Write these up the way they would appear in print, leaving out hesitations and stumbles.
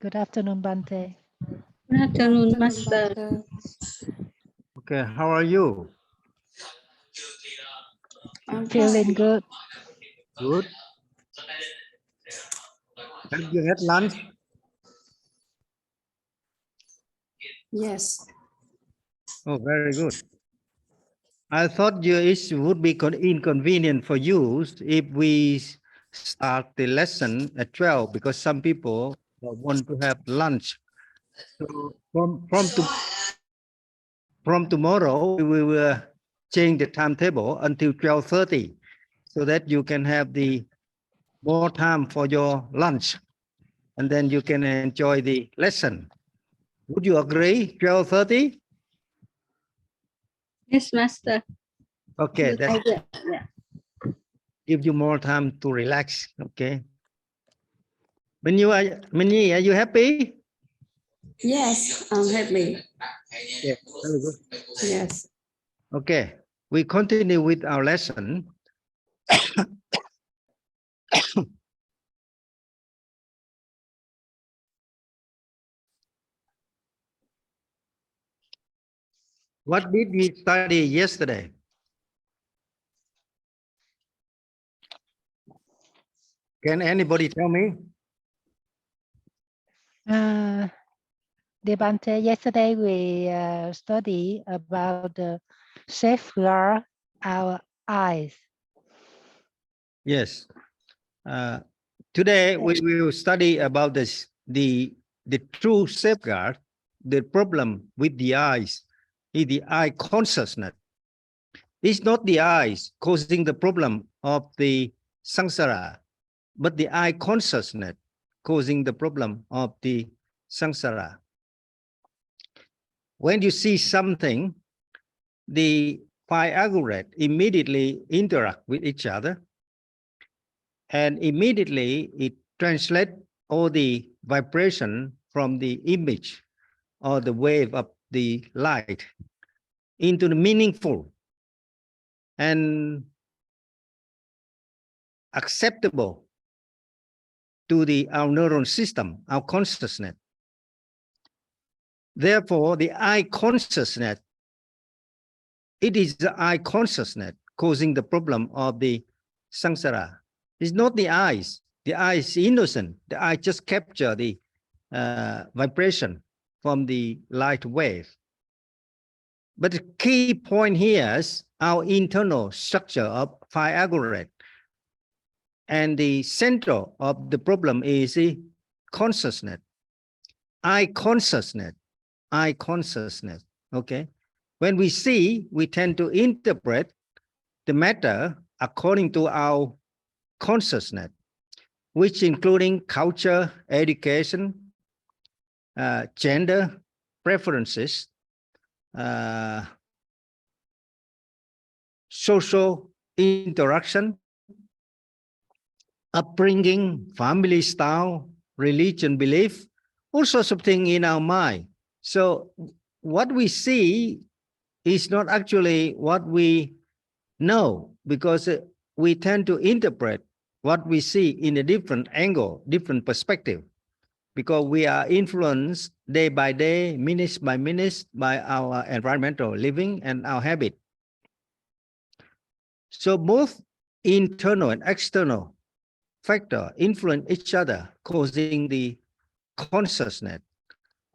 Good afternoon, Bante. Good afternoon, Master. Okay, how are you? I'm Feeling fine. good. Good. Have you had lunch? Yes. Oh, very good. I thought it would be inconvenient for you if we start the lesson at 12 because some people want to have lunch. So from tomorrow, we will change the timetable until 12:30 so that you can have the more time for your lunch and then you can enjoy the lesson. Would you agree? 12:30? Yes, Master. Okay, Good that idea. Yeah. gives you more time to relax. Okay. Minnie, are you happy? Yes, I'm happy. Yeah, very good. Yes. Okay, we continue with our lesson. What did we study yesterday? Can anybody tell me? Dear Bante, yesterday we studied about the safeguard our eyes. Yes. Today we will study about the true safeguard. The problem with the eyes is the eye consciousness. It's not the eyes causing the problem of the samsara, but the eye consciousness causing the problem of the samsara. When you see something, the five aggregate immediately interact with each other, and immediately it translates all the vibration from the image or the wave of the light into the meaningful and acceptable to our neuron system, our consciousness. Therefore, the eye consciousness, it is the eye consciousness causing the problem of the samsara. It's not the eyes. The eye is innocent. The eye just capture the vibration from the light wave. But the key point here is our internal structure of five aggregate. And the center of the problem is the consciousness. Eye consciousness. Eye consciousness. Okay. When we see, we tend to interpret the matter according to our consciousness, which including culture, education, gender preferences, social interaction, upbringing, family style, religion, belief, all sorts of things in our mind. So what we see is not actually what we know, because we tend to interpret what we see in a different angle, different perspective, because we are influenced day by day, minute by minute by our environmental living and our habit. So both internal and external factor influence each other, causing the consciousness.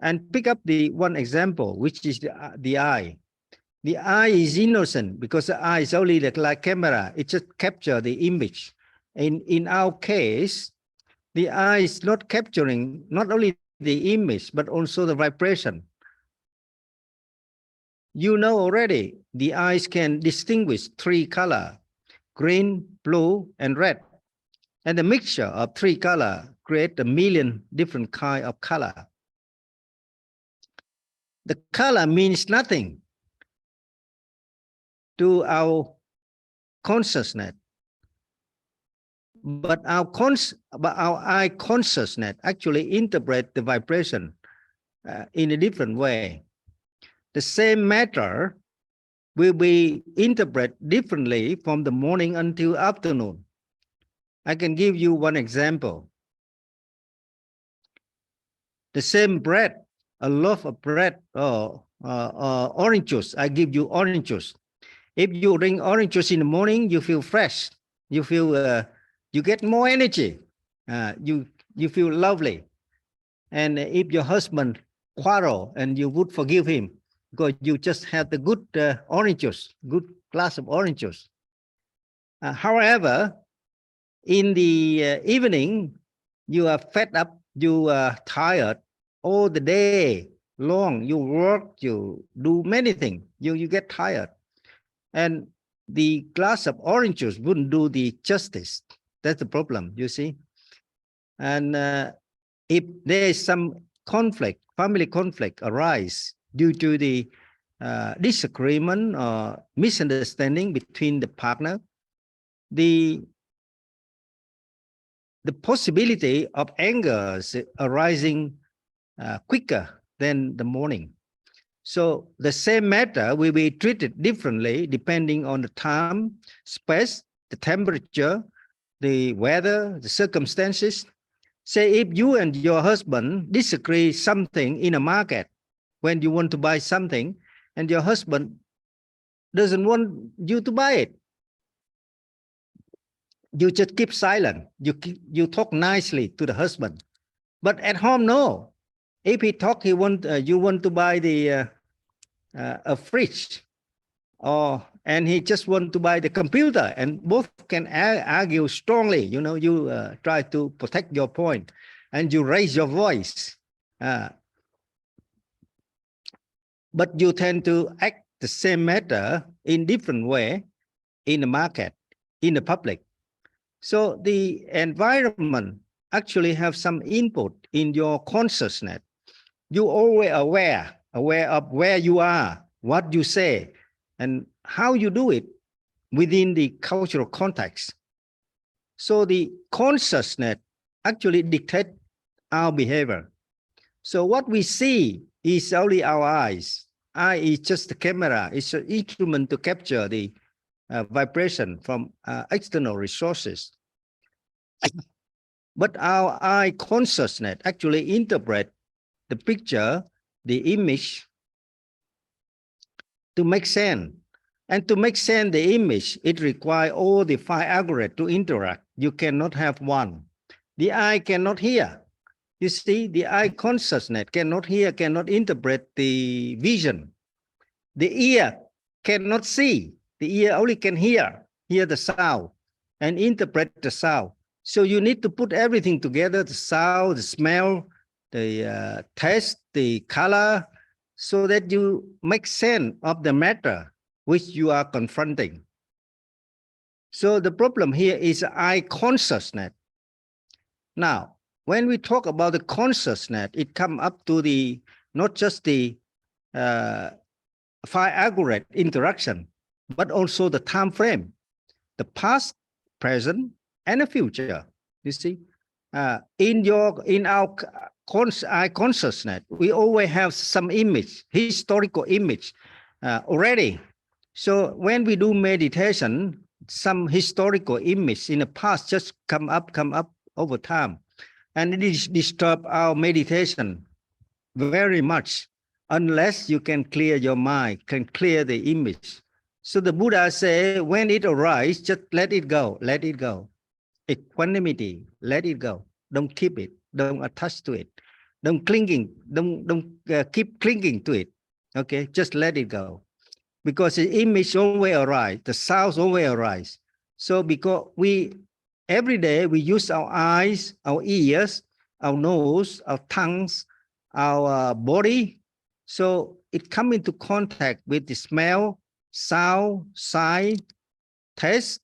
And pick up the one example, which is the eye. The eye is innocent because the eye is only like camera. It just captures the image. In our case, the eye is not capturing not only the image, but also the vibration. You know already, the eyes can distinguish three colors, green, blue, and red. And the mixture of three colors create a million different kinds of color. The color means nothing to our consciousness, but our eye consciousness actually interpret the vibration in a different way. The same matter will be interpreted differently from the morning until afternoon. I can give you one example. The same bread, a loaf of bread or orange juice. I give you orange juice. If you drink orange juice in the morning, you feel fresh. You feel you get more energy. You feel lovely. And if your husband quarrel and you would forgive him because you just had the good orange juice, good glass of orange juice. However, in the evening, you are fed up, you are tired all the day long. You work, you do many things. You get tired. And the glass of orange juice wouldn't do the justice. That's the problem, you see. And if there is some conflict, family conflict arise due to the disagreement or misunderstanding between the partner, the possibility of anger is arising quicker than the morning. So the same matter will be treated differently depending on the time, space, the temperature, the weather, the circumstances. Say if you and your husband disagree something in a market when you want to buy something and your husband doesn't want you to buy it, you just keep silent. You talk nicely to the husband. But at home, no. If he talk, you want to buy the a fridge, and he just want to buy the computer, and both can argue strongly. You know, you try to protect your point, and you raise your voice. But you tend to act the same matter in different way in the market, in the public. So the environment actually have some input in your consciousness. You always aware of where you are, what you say, and how you do it within the cultural context. So the consciousness actually dictates our behavior. So what we see is only our eyes. Eye is just the camera. It's an instrument to capture the vibration from external resources. But our eye consciousness actually interpret the picture, the image, to make sense. And to make sense the image, it requires all the 5 aggregate to interact. You cannot have one. The eye cannot hear. You see, the eye consciousness cannot hear, cannot interpret the vision. The ear cannot see. The ear only can hear the sound and interpret the sound. So you need to put everything together, the sound, the smell, the taste, the color, so that you make sense of the matter which you are confronting. So the problem here is eye consciousness. Now, when we talk about the consciousness, it comes up to the not just the 5 aggregate interaction, but also the time frame, the past, present, and the future. You see, in our eye consciousness, we always have some image, historical image already. So when we do meditation, some historical image in the past just come up over time, and it disturb our meditation very much unless you can clear your mind, can clear the image. So the Buddha say, when it arises, just let it go, let it go. Equanimity, let it go. Don't keep it. Don't attach to it. Don't keep clinging to it. Okay, just let it go. Because the image always arise, the sounds always arise. So because every day we use our eyes, our ears, our nose, our tongues, our body. So it comes into contact with the smell, sound, sight, taste,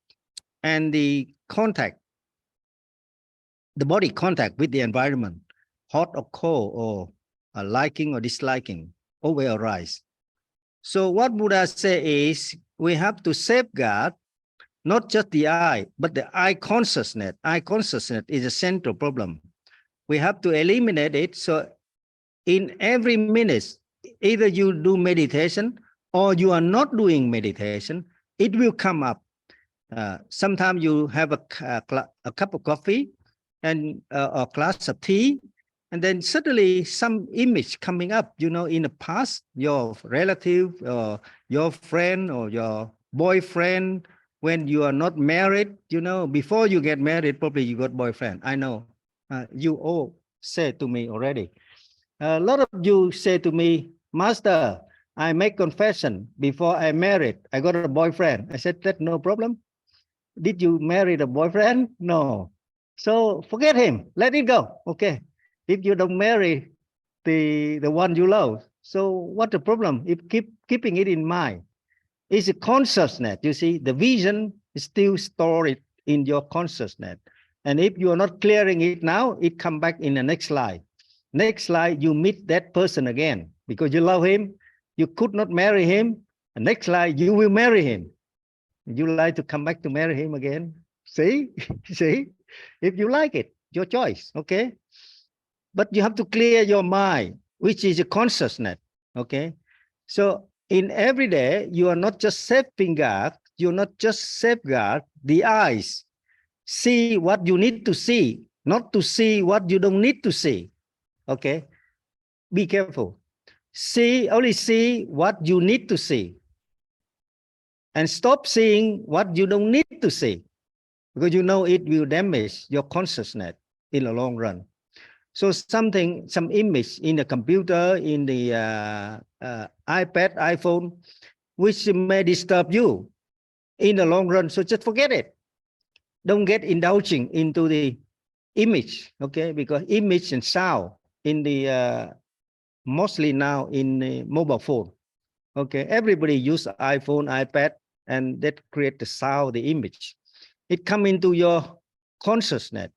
and the contact, the body contact with the environment, hot or cold, or liking or disliking, always arise. So what Buddha say is we have to safeguard not just the eye, but the eye consciousness. Eye consciousness is a central problem. We have to eliminate it. So in every minute, either you do meditation or you are not doing meditation, it will come up. Sometimes you have a cup of coffee and a glass of tea, And then suddenly some image coming up, you know, in the past, your relative or your friend or your boyfriend, when you are not married, you know, before you get married, probably you got boyfriend. I know you all said to me already. A lot of you say to me, Master, I make confession before I married. I got a boyfriend. I said, that's no problem. Did you marry the boyfriend? No. So forget him. Let it go. Okay. If you don't marry the one you love, so what the problem? If keeping it in mind, it's a consciousness. You see, the vision is still stored in your consciousness. And if you are not clearing it now, it come back in the next slide. Next slide, you meet that person again because you love him. You could not marry him. The next slide, you will marry him. You like to come back to marry him again? See, see, if you like it, your choice. Okay, but you have to clear your mind, which is a consciousness. Okay, so in every day, you are not just safeguard. You're not just safeguard the eyes. See what you need to see, not to see what you don't need to see. Okay, be careful. Only see what you need to see. And stop seeing what you don't need to see, because you know it will damage your consciousness in the long run. So some image in the computer, in the iPad, iPhone, which may disturb you in the long run. So just forget it. Don't get indulging into the image, okay? Because image and sound in the mostly now in the mobile phone. Okay, everybody use iPhone, iPad, and that create the sound, the image. It come into your consciousness,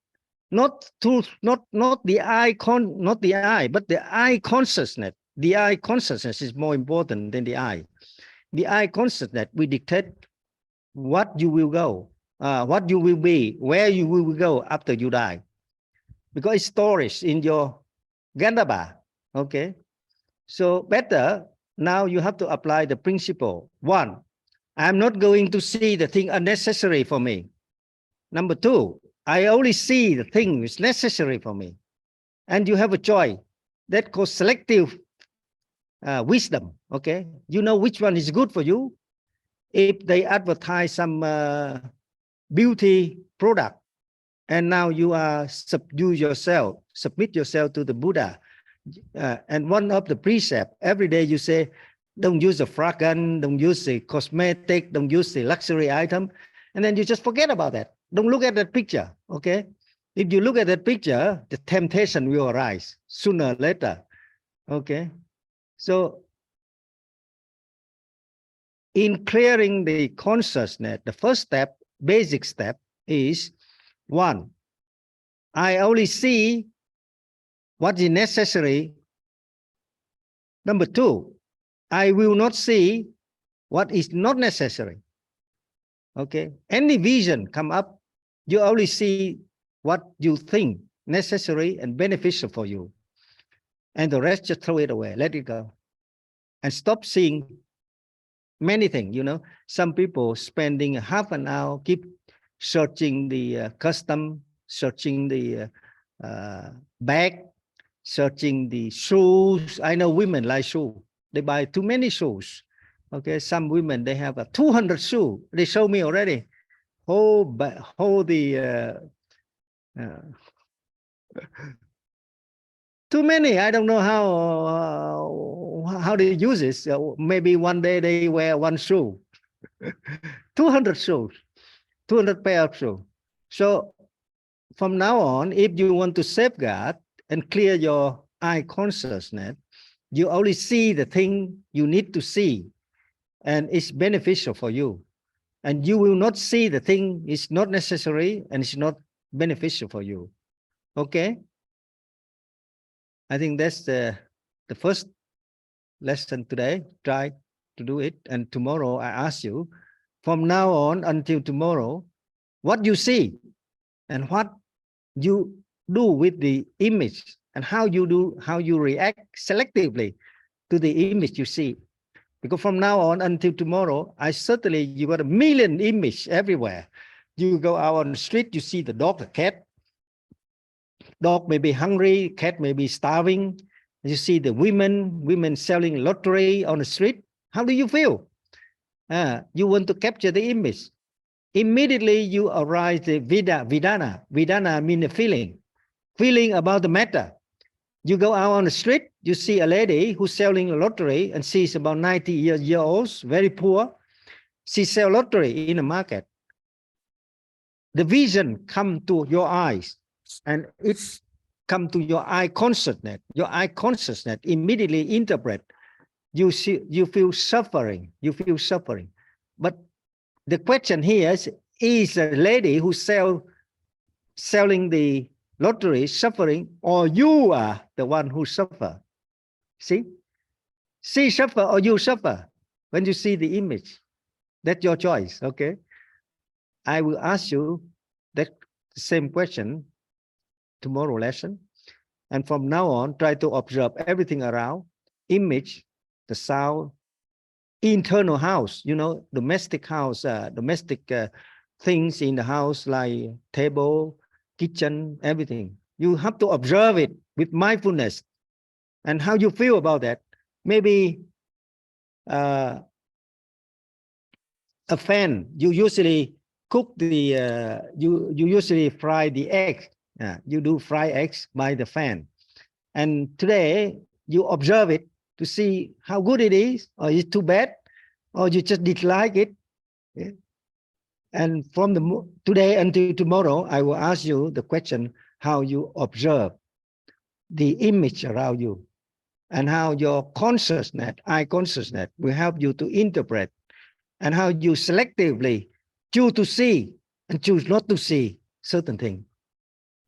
not the eye, but the eye consciousness. The eye consciousness is more important than the eye. The eye consciousness we dictate what you will go, what you will be, where you will go after you die, because it's storage in your Gandhaba. Okay, so better. Now you have to apply the principle. One, I'm not going to see the thing unnecessary for me. Number two, I only see the thing is necessary for me. And you have a choice. That called selective wisdom. Okay, you know which one is good for you. If they advertise some beauty product, and now you are submit yourself to the Buddha. And one of the precepts, every day you say, don't use the fragrance, don't use the cosmetic, don't use the luxury item. And then you just forget about that. Don't look at that picture, okay? If you look at that picture, the temptation will arise sooner or later, okay? So in clearing the consciousness, the first step, basic step is, one, I only see what is necessary. Number two, I will not see what is not necessary. Okay, any vision come up, you only see what you think necessary and beneficial for you. And the rest, just throw it away, let it go. And stop seeing many things, you know. Some people spending half an hour, keep searching the custom, searching the bag, searching the shoes. I know women like shoes. They buy too many shoes. Okay, some women, they have 200 shoes. They show me already. Hold the too many. I don't know how they use it. So maybe one day they wear one shoe. 200 shoes, 200 pair of shoes. So from now on, if you want to safeguard and clear your eye consciousness, you only see the thing you need to see, and it's beneficial for you. And you will not see the thing is not necessary and it's not beneficial for you. Okay? I think that's the first lesson today. Try to do it. And tomorrow I ask you, from now on until tomorrow, what you see and what you do with the image, and how you react selectively to the image you see. Because from now on until tomorrow, you got a million images everywhere. You go out on the street, you see the dog, the cat, Dog may be hungry, cat may be starving. You see the women selling lottery on the street. How do you feel? You want to capture the image. Immediately you arise the vidana. Vidana means a feeling about the matter. You go out on the street, you see a lady who's selling a lottery, and she's about 90 years old, very poor. She sells lottery in the market. The vision come to your eyes, and it's come to your eye consciousness. Your eye consciousness immediately interpret. You see, you feel suffering. You feel suffering. But the question here is a lady who selling the lottery suffering, or you are the one who suffer? See? She suffer or you suffer when you see the image. That's your choice, okay? I will ask you that same question tomorrow lesson. And from now on, try to observe everything around, image, the sound, internal house, domestic house, domestic things in the house like table, kitchen, everything. You have to observe it with mindfulness and how you feel about that. Maybe a fan, you usually cook the, you usually fry the egg. You do fry eggs by the fan. And today you observe it to see how good it is, or it's too bad, or you just dislike it. Yeah. And from today until tomorrow, I will ask you the question, how you observe the image around you and how your consciousness, eye consciousness, will help you to interpret, and how you selectively choose to see and choose not to see certain things.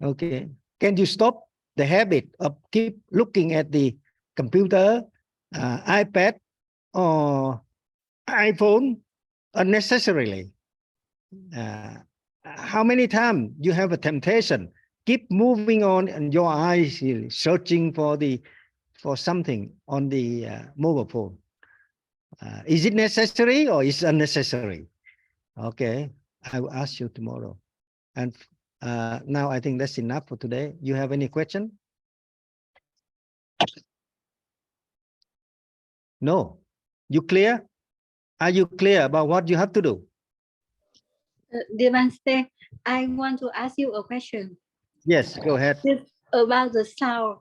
Okay. Can you stop the habit of keep looking at the computer, iPad, or iPhone unnecessarily? How many times you have a temptation, keep moving on, and your eyes searching for something on the mobile phone? Is it necessary or is it unnecessary? Okay, I will ask you tomorrow. And now I think that's enough for today. You have any question? No. You clear? Are you clear about what you have to do? Dear Master, I want to ask you a question. Yes, go ahead. It's about the sound,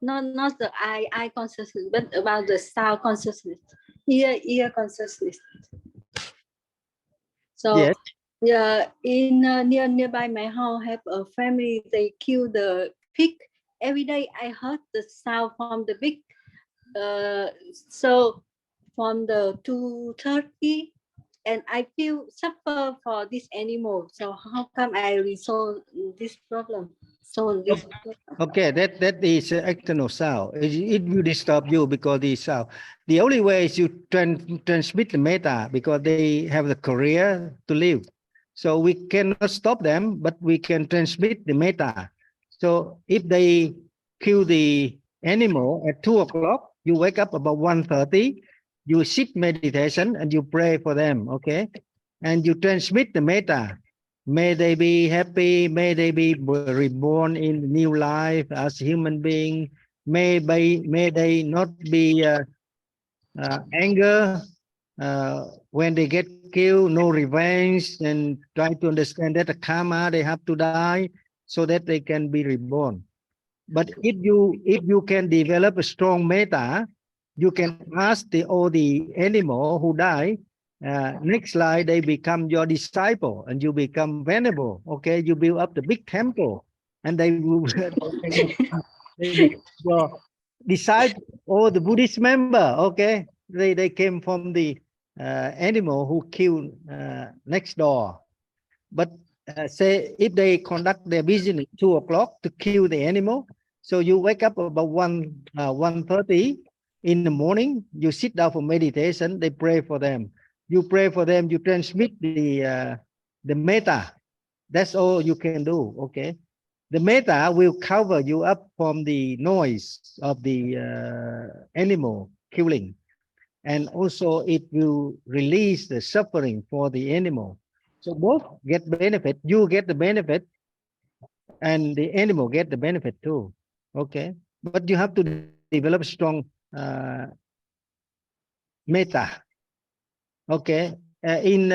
not the eye consciousness, but about the sound consciousness, ear consciousness. So Yes. yeah, in nearby my house, have a family. They kill the pig every day. I heard the sound from the pig. So from the 2:30, and I feel suffer for this animal. So how come I resolve this problem? So this Okay, that is external sound. It will disturb you because the sound. The only way is you transmit the metta, because they have the career to live. So we cannot stop them, but we can transmit the metta. So if they kill the animal at 2 o'clock, you wake up about 1:30, you sit meditation and you pray for them, okay? And you transmit the metta. May they be happy. May they be reborn in new life as human being. May they not be anger when they get killed. No revenge, and try to understand that the karma, they have to die so that they can be reborn. But if you can develop a strong metta, you can ask all the animal who die. Next slide, they become your disciple and you become venerable. Okay, you build up the big temple, and they will your disciple or the Buddhist member. Okay, they came from the animal who killed next door. But say if they conduct their business at 2 o'clock to kill the animal, so you wake up about 1:30 in the morning, you sit down for meditation, they pray for them. You pray for them, you transmit the metta. That's all you can do, okay? The metta will cover you up from the noise of the animal killing. And also it will release the suffering for the animal. So both get benefit. You get the benefit and the animal get the benefit too. Okay, but you have to develop strong metta. Okay, in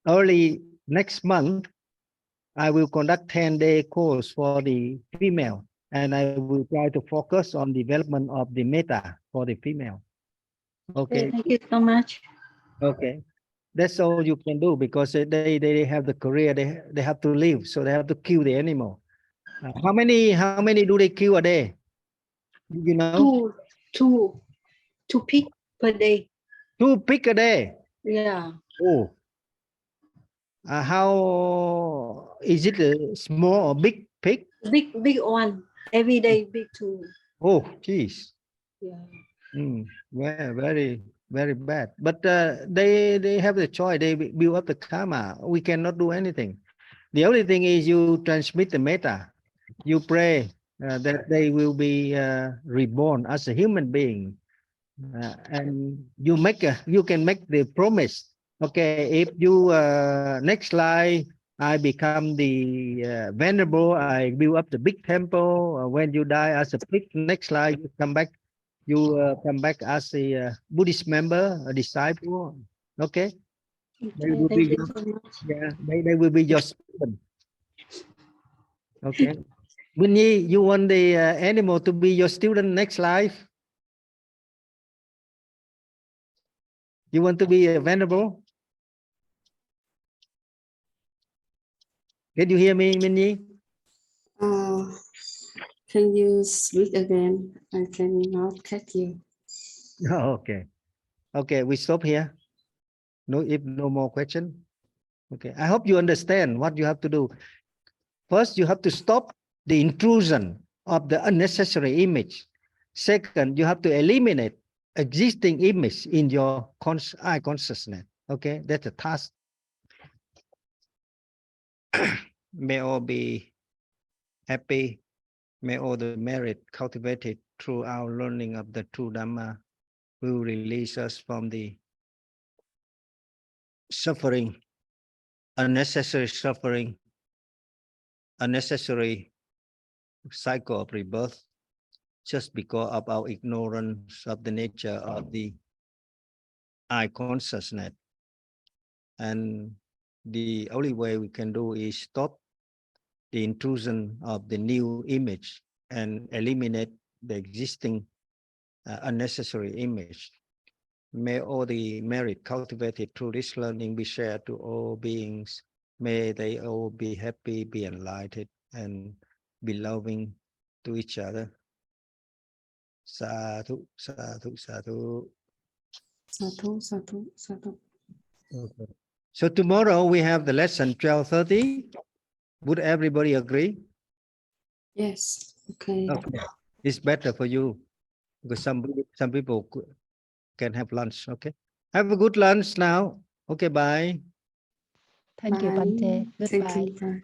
early next month, I will conduct 10-day course for the female, and I will try to focus on development of the metta for the female. Okay, Thank you so much. okay, that's all you can do because they have the career, they have to live, so they have to kill the animal. How many do they kill a day? You know, Two pig per day. 2 pig a day. Yeah. Oh, how is it? A small or big pig? Big one. Every day big two. Oh, geez. Yeah. Very bad. But they have the choice. They build up the karma. We cannot do anything. The only thing is you transmit the metta. You pray that they will be reborn as a human being, and you can make the promise. Okay, if you next life I become the venerable, I build up the big temple. When you die as a pig, next life you come back. You come back as a Buddhist member, a disciple. Okay, they will be Thank you your, so much. yeah, they will be your student. Okay, Winnie, you want the animal to be your student next life? You want to be a venerable? Can you hear me, Minnie? Can you speak again? I cannot catch you. Oh, okay. Okay, we stop here. No, if no more question. Okay, I hope you understand what you have to do. First, you have to stop the intrusion of the unnecessary image. Second, you have to eliminate existing image in your eye consciousness. Okay, that's a task. May all be happy. May all the merit cultivated through our learning of the true Dhamma will release us from the suffering, unnecessary suffering, unnecessary cycle of rebirth, just because of our ignorance of the nature of the I consciousness. And the only way we can do is stop the intrusion of the new image and eliminate the existing unnecessary image. May all the merit cultivated through this learning be shared to all beings. May they all be happy, be enlightened, and be loving to each other. Sadhu, sadhu, sadhu. Sadhu, sadhu, sadhu. Okay. So tomorrow we have the lesson 12:30. Would everybody agree? Yes. Okay. Okay. It's better for you because some people can have lunch. Okay. Have a good lunch now. Okay. Bye. Thank you, Bye. Bante. Thank Goodbye. you. Bye.